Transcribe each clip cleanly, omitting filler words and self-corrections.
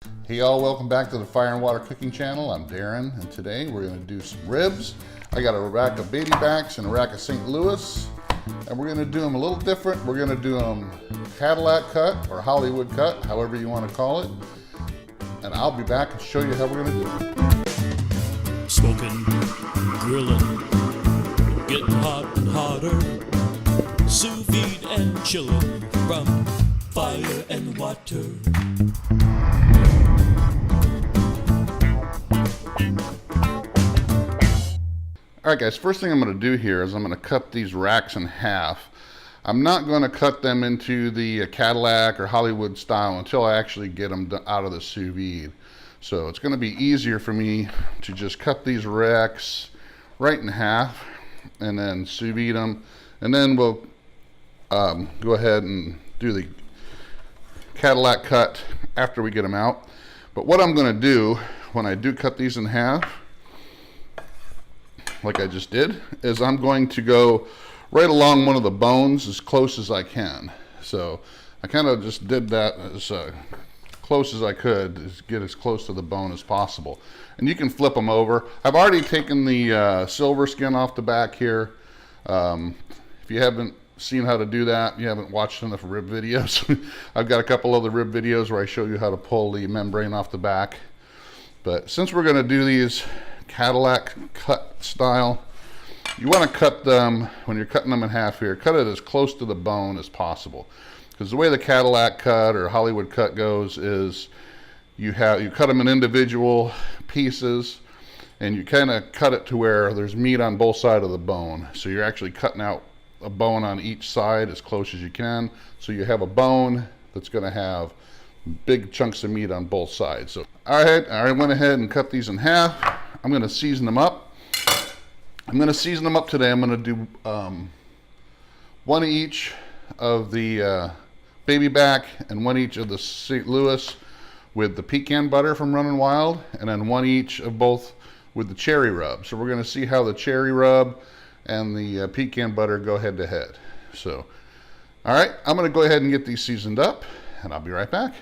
Hey y'all, welcome back to the Fire and Water Cooking Channel. I'm Darren, and today we're going to do some ribs. I got a rack of baby backs and a rack of St. Louis, and we're going to do them a little different. We're going to do them Cadillac cut or Hollywood cut, however you want to call it. And I'll be back and show you how we're going to do it. Smoking, grilling, getting hot and hotter, sous vide and chilling from fire and water. Alright guys, first thing I'm going to do here is I'm going to cut these racks in half. I'm not going to cut them into the Cadillac or Hollywood style until I actually get them out of the sous vide. So it's going to be easier for me to just cut these racks right in half and then sous vide them. And then we'll go ahead and do the Cadillac cut after we get them out. But what I'm going to do when I do cut these in half, like I just did, is I'm going to go right along one of the bones as close as I can. So I kind of just did that as close as I could, to get as close to the bone as possible. And you can flip them over. I've already taken the silver skin off the back here. If you haven't seen how to do that, you haven't watched enough rib videos. I've got a couple other rib videos where I show you how to pull the membrane off the back. But since we're going to do these Cadillac cut style, you want to cut them, when you're cutting them in half here, cut it as close to the bone as possible. Because the way the Cadillac cut or Hollywood cut goes is you cut them in individual pieces, and you kind of cut it to where there's meat on both sides of the bone. So you're actually cutting out a bone on each side as close as you can. So you have a bone that's going to have big chunks of meat on both sides. So I went ahead and cut these in half. I'm going to season them up. I'm going to season them up today. I'm going to do one each of the baby back and one each of the St. Louis with the pecan butter from Runnin' Wild, and then one each of both with the cherry rub. So we're going to see how the cherry rub and the pecan butter go head to head. So, all right, I'm going to go ahead and get these seasoned up, and I'll be right back.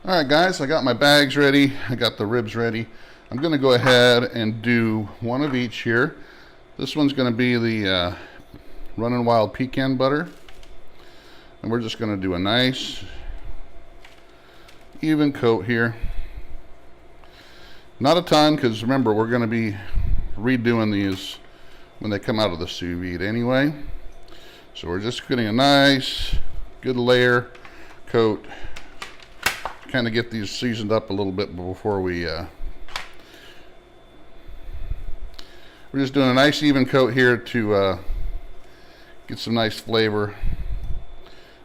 All right, guys, I got my bags ready. I got the ribs ready. I'm going to go ahead and do one of each here. This one's going to be the Runnin' Wild pecan butter. And we're just going to do a nice even coat here. Not a ton, because remember, we're going to be redoing these when they come out of the sous vide anyway. So we're just getting a nice, good layer coat. Kind of get these seasoned up a little bit before we're just doing a nice even coat here to get some nice flavor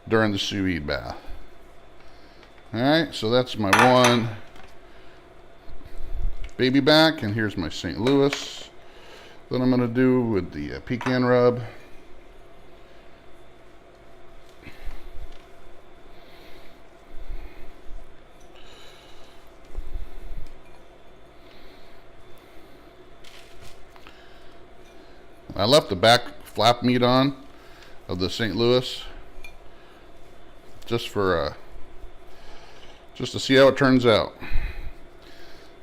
during the sous vide bath. Alright, so that's my one baby back, and here's my St. Louis that I'm going to do with the pecan rub. I left the back flap meat on of the St. Louis just for just to see how it turns out.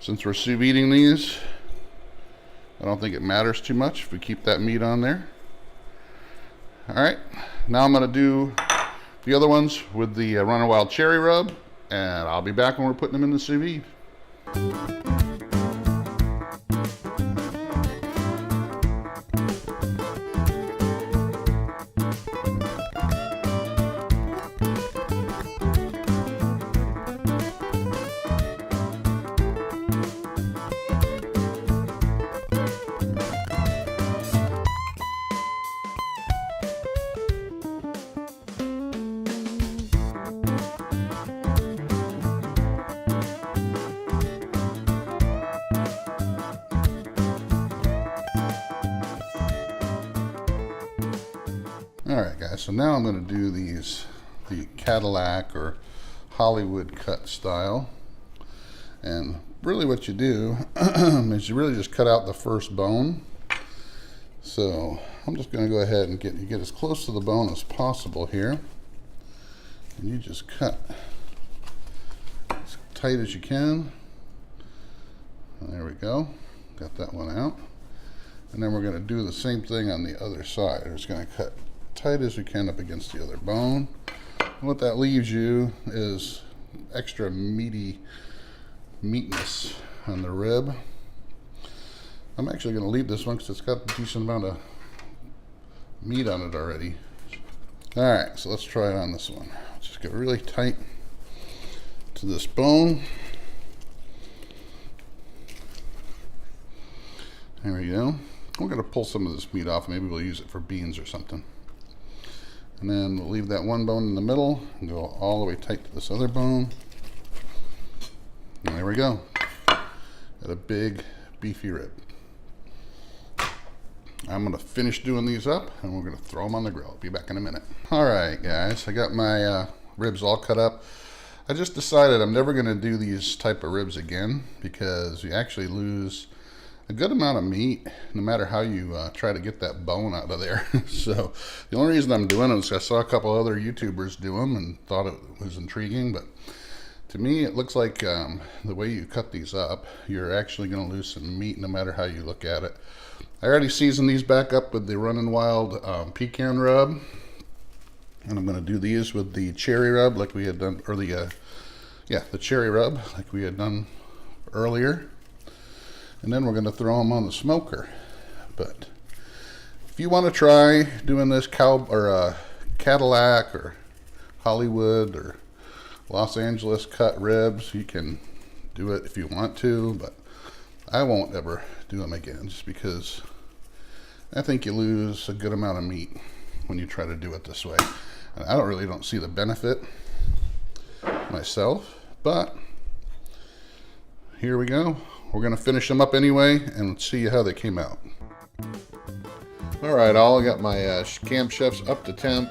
Since we're sous videing these, I don't think it matters too much if we keep that meat on there. Alright, now I'm going to do the other ones with the Runnin' Wild cherry rub, and I'll be back when we're putting them in the sous vide. Alright guys, so now I'm going to do the Cadillac or Hollywood cut style. And really what you do is you really just cut out the first bone. So I'm just going to go ahead and get as close to the bone as possible here. And you just cut as tight as you can. There we go. Got that one out. And then we're going to do the same thing on the other side. We're just going to cut tight as we can up against the other bone. And what that leaves you is extra meatiness on the rib. I'm actually going to leave this one because it's got a decent amount of meat on it already. Alright, so let's try it on this one. Just get really tight to this bone. There we go. We're going to pull some of this meat off. Maybe we'll use it for beans or something. And then we'll leave that one bone in the middle and go all the way tight to this other bone. And there we go. Got a big, beefy rib. I'm going to finish doing these up and we're going to throw them on the grill. I'll be back in a minute. Alright guys, I got my ribs all cut up. I just decided I'm never going to do these type of ribs again because you actually lose a good amount of meat no matter how you try to get that bone out of there. So the only reason I'm doing it is I saw a couple other YouTubers do them and thought it was intriguing, but to me it looks like the way you cut these up, you're actually going to lose some meat no matter how you look at it. I already seasoned these back up with the Runnin' Wild pecan rub, and I'm going to do these with the cherry rub like we had done, or the cherry rub like we had done earlier. And then we're going to throw them on the smoker. But if you want to try doing this Cadillac or Hollywood or Los Angeles cut ribs, you can do it if you want to, but I won't ever do them again just because I think you lose a good amount of meat when you try to do it this way. And I don't see the benefit myself, but here we go. We're going to finish them up anyway and see how they came out. Alright, I got my Camp Chefs up to temp,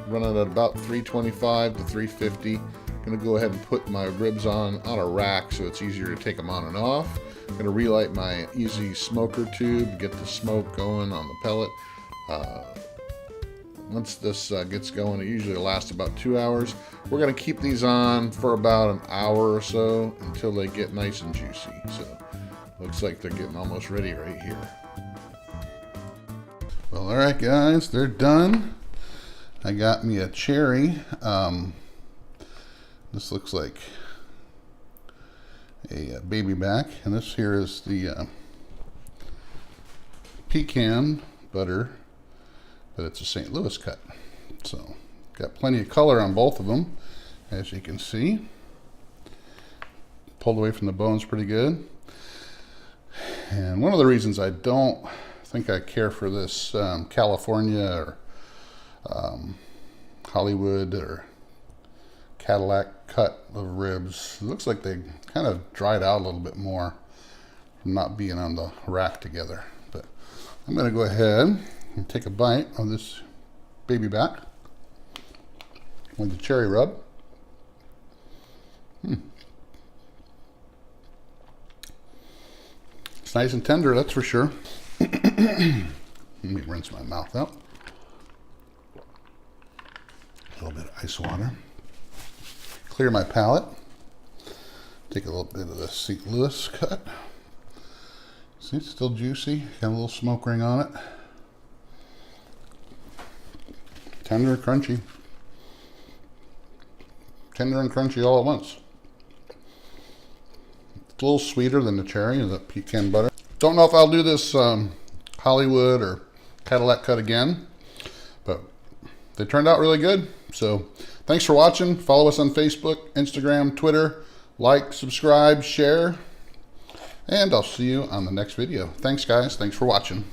running at about 325 to 350. Going to go ahead and put my ribs on a rack so it's easier to take them on and off. Going to relight my easy smoker tube, get the smoke going on the pellet. Once this gets going, it usually lasts about 2 hours. We're going to keep these on for about an hour or so until they get nice and juicy. So looks like they're getting almost ready right here. Well, alright guys, they're done. I got me a cherry. This looks like a baby back, and this here is the pecan butter, but it's a St. Louis cut. So got plenty of color on both of them, as you can see. Pulled away from the bones pretty good. And one of the reasons I don't think I care for this California or Hollywood or Cadillac cut of ribs, it looks like they kind of dried out a little bit more from not being on the rack together. But I'm going to go ahead and take a bite of this baby back with the cherry rub. It's nice and tender, that's for sure. Let me rinse my mouth out. A little bit of ice water. Clear my palate. Take a little bit of the St. Louis cut. See, it's still juicy. Got a little smoke ring on it. Tender and crunchy. Tender and crunchy all at once. It's a little sweeter than the cherry and the pecan butter. Don't know if I'll do this Hollywood or Cadillac cut again, but they turned out really good. So thanks for watching. Follow us on Facebook, Instagram, Twitter. Like, subscribe, share, and I'll see you on the next video. Thanks guys. Thanks for watching.